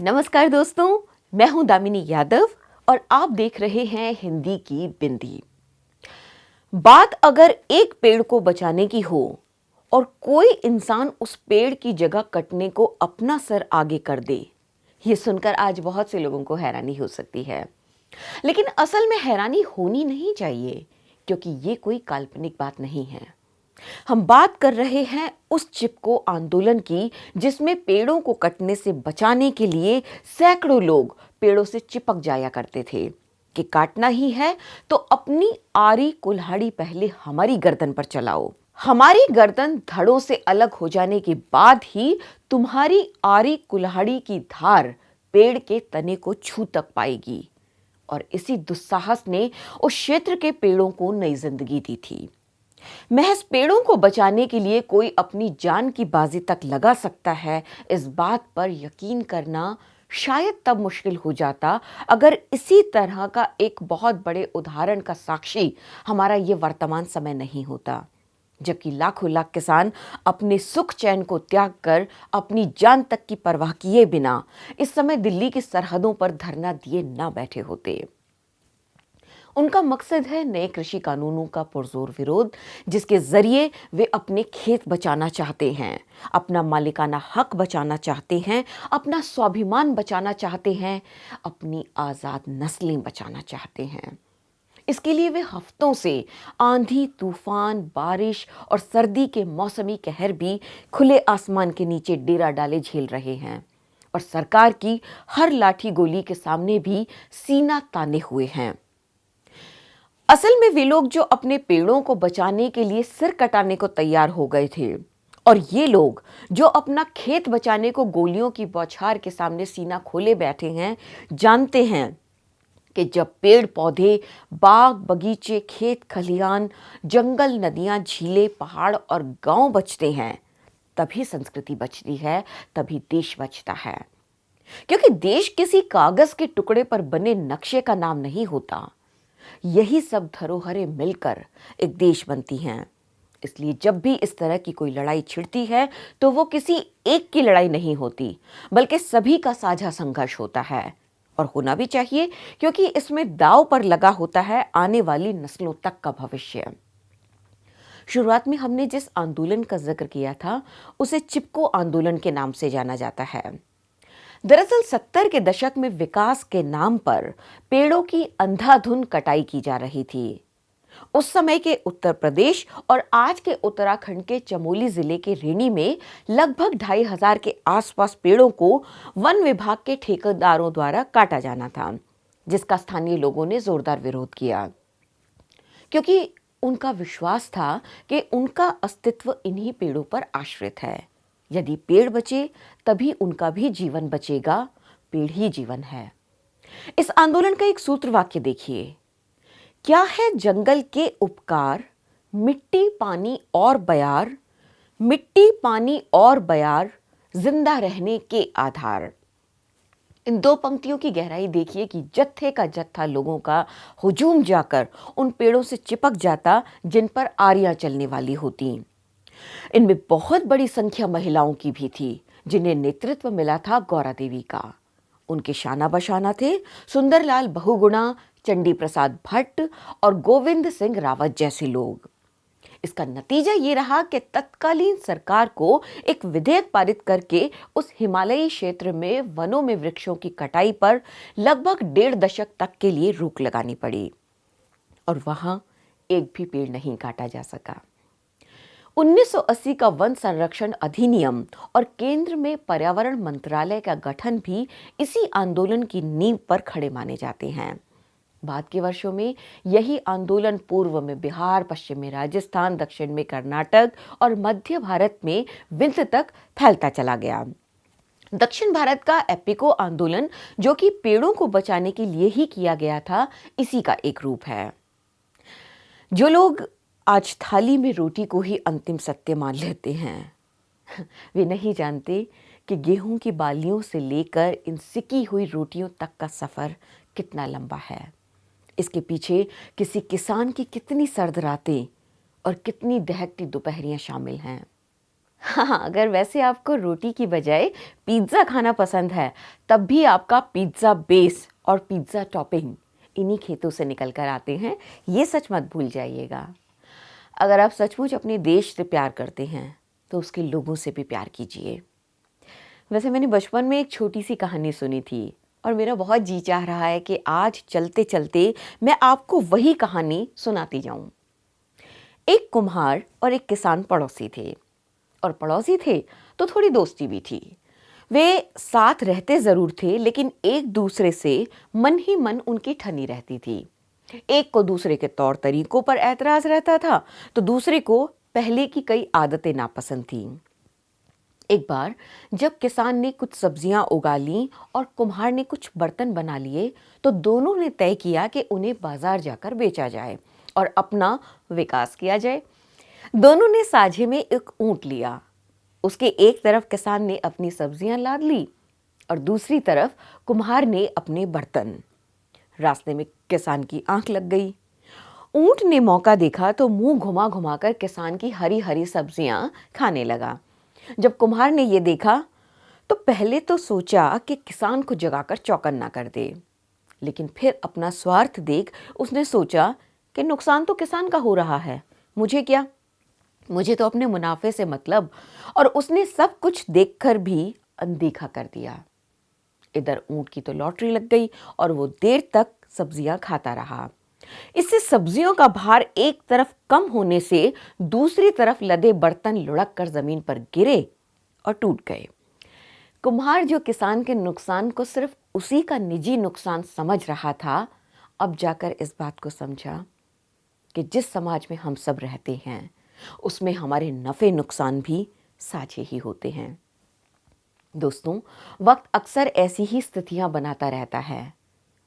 नमस्कार दोस्तों, मैं हूं दामिनी यादव और आप देख रहे हैं हिंदी की बिंदी। बात अगर एक पेड़ को बचाने की हो और कोई इंसान उस पेड़ की जगह कटने को अपना सर आगे कर दे, ये सुनकर आज बहुत से लोगों को हैरानी हो सकती है। लेकिन असल में हैरानी होनी नहीं चाहिए, क्योंकि ये कोई काल्पनिक बात नहीं है। हम बात कर रहे हैं उस चिपको आंदोलन की, जिसमें पेड़ों को कटने से बचाने के लिए सैकड़ों लोग पेड़ों से चिपक जाया करते थे कि काटना ही है तो अपनी आरी कुल्हाड़ी पहले हमारी गर्दन पर चलाओ। हमारी गर्दन धड़ों से अलग हो जाने के बाद ही तुम्हारी आरी कुल्हाड़ी की धार पेड़ के तने को छू तक पाएगी। और इसी दुस्साहस ने उस क्षेत्र के पेड़ों को नई जिंदगी दी थी। महज पेड़ों को बचाने के लिए कोई अपनी जान की बाजी तक लगा सकता है, इस बात पर यकीन करना शायद तब मुश्किल हो जाता अगर इसी तरह का एक बहुत बड़े उदाहरण का साक्षी हमारा ये वर्तमान समय नहीं होता, जबकि लाखों लाख किसान अपने सुख चैन को त्याग कर अपनी जान तक की परवाह किए बिना इस समय दिल्ली की सरहदों पर धरना दिए ना बैठे होते। उनका मकसद है नए कृषि कानूनों का पुरजोर विरोध, जिसके जरिए वे अपने खेत बचाना चाहते हैं, अपना मालिकाना हक बचाना चाहते हैं, अपना स्वाभिमान बचाना चाहते हैं, अपनी आजाद नस्लें बचाना चाहते हैं। इसके लिए वे हफ्तों से आंधी, तूफान, बारिश और सर्दी के मौसमी कहर भी खुले आसमान के नीचे डेरा डाले झेल रहे हैं और सरकार की हर लाठी गोली के सामने भी सीना ताने हुए हैं। असल में वे लोग जो अपने पेड़ों को बचाने के लिए सिर कटाने को तैयार हो गए थे, और ये लोग जो अपना खेत बचाने को गोलियों की बौछार के सामने सीना खोले बैठे हैं, जानते हैं कि जब पेड़ पौधे, बाग बगीचे, खेत खलिहान, जंगल, नदियां, झीलें, पहाड़ और गांव बचते हैं, तभी संस्कृति बचती है, तभी देश बचता है। क्योंकि देश किसी कागज के टुकड़े पर बने नक्शे का नाम नहीं होता, यही सब धरोहरें मिलकर एक देश बनती हैं। इसलिए जब भी इस तरह की कोई लड़ाई छिड़ती है तो वो किसी एक की लड़ाई नहीं होती, बल्कि सभी का साझा संघर्ष होता है, और होना भी चाहिए, क्योंकि इसमें दांव पर लगा होता है आने वाली नस्लों तक का भविष्य। शुरुआत में हमने जिस आंदोलन का जिक्र किया था, उसे चिपको आंदोलन के नाम से जाना जाता है। दरअसल 70 के दशक में विकास के नाम पर पेड़ों की अंधाधुंध कटाई की जा रही थी। उस समय के उत्तर प्रदेश और आज के उत्तराखंड के चमोली जिले के रेणी में लगभग 2,500 के आसपास पेड़ों को वन विभाग के ठेकेदारों द्वारा काटा जाना था, जिसका स्थानीय लोगों ने जोरदार विरोध किया, क्योंकि उनका विश्वास था कि उनका अस्तित्व इन्हीं पेड़ों पर आश्रित है। यदि पेड़ बचे तभी उनका भी जीवन बचेगा, पेड़ ही जीवन है। इस आंदोलन का एक सूत्र वाक्य देखिए, क्या है जंगल के उपकार, मिट्टी पानी और बयार, मिट्टी पानी और बयार, जिंदा रहने के आधार। इन दो पंक्तियों की गहराई देखिए कि जत्थे का जत्था लोगों का हुजूम जाकर उन पेड़ों से चिपक जाता जिन पर आरियां चलने वाली होती। इनमें बहुत बड़ी संख्या महिलाओं की भी थी, जिन्हें नेतृत्व मिला था गौरा देवी का। उनके शाना बशाना थे सुंदरलाल बहुगुणा, चंडी प्रसाद भट्ट और गोविंद सिंह रावत जैसे लोग। इसका नतीजा ये रहा कि तत्कालीन सरकार को एक विधेयक पारित करके उस हिमालयी क्षेत्र में वनों में वृक्षों की कटाई पर लगभग 1.5 दशक तक के लिए रोक लगानी पड़ी, और वहां एक भी पेड़ नहीं काटा जा सका। 1980 का वन संरक्षण अधिनियम और केंद्र में पर्यावरण मंत्रालय का गठन भी इसी आंदोलन की नींव पर खड़े माने जाते हैं। बाद के वर्षों में यही आंदोलन पूर्व में बिहार, पश्चिम में राजस्थान, दक्षिण में कर्नाटक और मध्य भारत में विंध्य तक फैलता चला गया। दक्षिण भारत का एपिको आंदोलन, जो कि पेड़ों को बचाने के लिए ही किया गया था, इसी का एक रूप है। जो लोग आज थाली में रोटी को ही अंतिम सत्य मान लेते हैं, वे नहीं जानते कि गेहूं की बालियों से लेकर इन सिकी हुई रोटियों तक का सफर कितना लंबा है। इसके पीछे किसी किसान की कितनी सर्द रातें और कितनी दहकती दोपहरियां शामिल हैं। हाँ, अगर वैसे आपको रोटी की बजाय पिज्ज़ा खाना पसंद है, तब भी आपका पिज्ज़ा बेस और पिज्ज़ा टॉपिंग इन्हीं खेतों से निकल कर आते हैं, ये सच मत भूल जाइएगा। अगर आप सचमुच अपने देश से प्यार करते हैं, तो उसके लोगों से भी प्यार कीजिए। वैसे मैंने बचपन में एक छोटी सी कहानी सुनी थी और मेरा बहुत जी चाह रहा है कि आज चलते चलते मैं आपको वही कहानी सुनाती जाऊं। एक कुम्हार और एक किसान पड़ोसी थे, और पड़ोसी थे तो थोड़ी दोस्ती भी थी। वे साथ रहते जरूर थे, लेकिन एक दूसरे से मन ही मन उनकी ठनी रहती थी। एक को दूसरे के तौर तरीकों पर ऐतराज रहता था, तो दूसरे को पहले की कई आदतें नापसंद थीं। एक बार जब किसान ने कुछ सब्जियां उगा लीं और कुम्हार ने कुछ बर्तन बना लिए, तो दोनों ने तय किया कि उन्हें बाजार जाकर बेचा जाए और अपना विकास किया जाए। दोनों ने साझे में एक ऊंट लिया। उसके एक तरफ किसान ने अपनी सब्जियां लाद ली और दूसरी तरफ कुम्हार ने अपने बर्तन। रास्ते में किसान की आंख लग गई। ऊंट ने मौका देखा तो मुंह घुमा घुमाकर किसान की हरी हरी सब्जियां खाने लगा। जब कुम्हार ने यह देखा तो पहले तो सोचा कि किसान को जगाकर चौकन्ना कर दे, लेकिन फिर अपना स्वार्थ देख उसने सोचा कि नुकसान तो किसान का हो रहा है, मुझे क्या, मुझे तो अपने मुनाफे से मतलब। और उसने सब कुछ देखकर भी अनदेखा कर दिया। इधर ऊंट की तो लॉटरी लग गई और वो देर तक सब्जियां खाता रहा। इससे सब्जियों का भार एक तरफ कम होने से दूसरी तरफ लदे बर्तन लुढ़क कर जमीन पर गिरे और टूट गए। कुम्हार जो किसान के नुकसान को सिर्फ उसी का निजी नुकसान समझ रहा था, अब जाकर इस बात को समझा कि जिस समाज में हम सब रहते हैं, उसमें हमारे नफे नुकसान भी साझे ही होते हैं। दोस्तों, वक्त अक्सर ऐसी ही स्थितियां बनाता रहता है।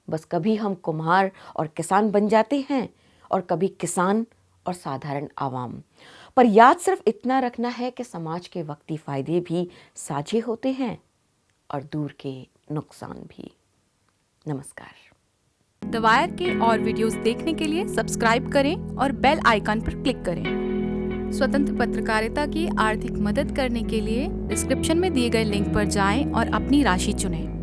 बस कभी हम कुम्हार और किसान बन जाते हैं और कभी किसान और साधारण आवाम। पर याद सिर्फ इतना रखना है कि समाज के वक्ती फायदे भी साझे होते हैं और दूर के नुकसान भी। नमस्कार। द वायर के और वीडियोस देखने के लिए सब्सक्राइब करें और बेल आइकन पर क्लिक करें। स्वतंत्र पत्रकारिता की आर्थिक मदद करने के लिए डिस्क्रिप्शन में दिए गए लिंक पर जाएं और अपनी राशि चुनें।